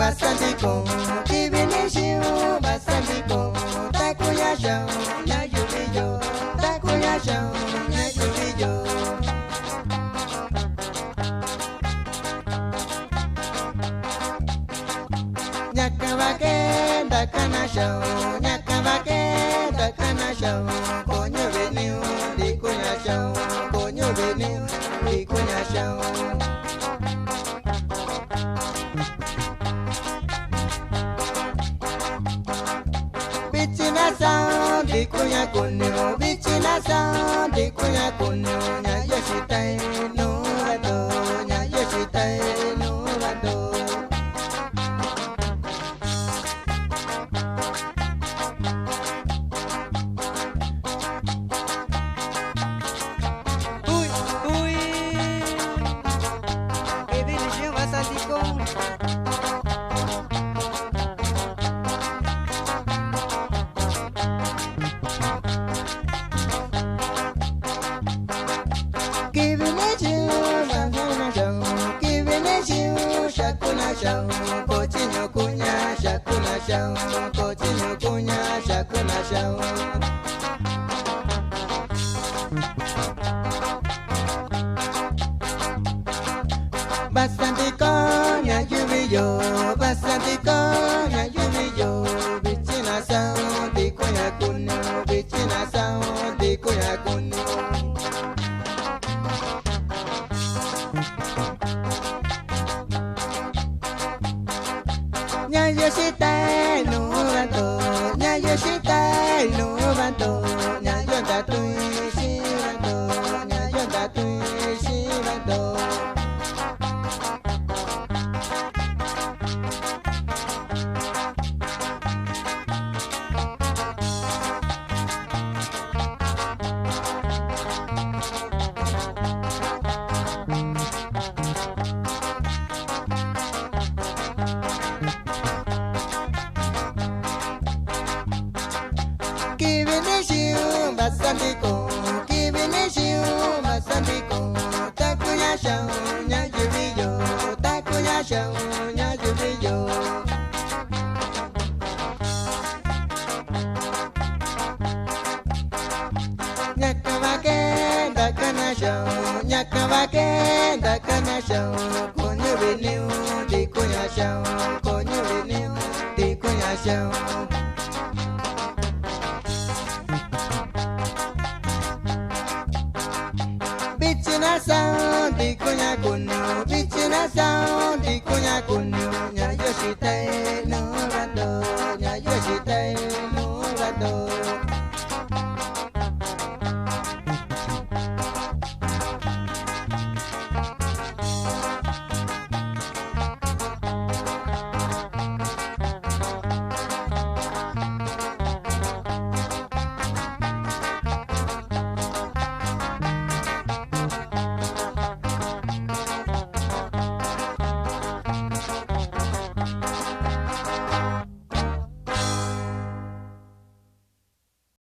basandiko, kibinishu basandiko, takuya show, nyajubiyo, takuya show, nyajubiyo. Nyakabake dakana show, nyakabake dakana show, konyo beniu, dikunya show, konyo beniu, dikunya show. Bichina sound, dikunya kunyo, bichina sound, dikunya kunyo, nya yoshitai no rado, nya yoshitai no rado. Uy, uy, que viene basandiko. Giving it you, Shakuna show, giving it you, Shakuna show, Cochino Cunya, Shakuna show, Cochino Cunya, Shakuna show. Basandiko, nya yubiyo, basandiko, nya yubiyo, bichina sound, dikunya kunyo, bichina sound, dikunya kunyo. Nya yoshitai no rando, nya yoshitai no rando, nya yonda tui shirando, nya yonda tui shirando. Giving it you, basandiko, giving it you, basandiko, takuya show, nya yubiyo, takuya show, nya yubiyo. Nyakabake dakana show, nyakabake dakana show, konyo beniu, dikunya show, konyo beniu, dikunya show. Bichina sound, dikunya kunyo, bichina sound, dikunya kunyo.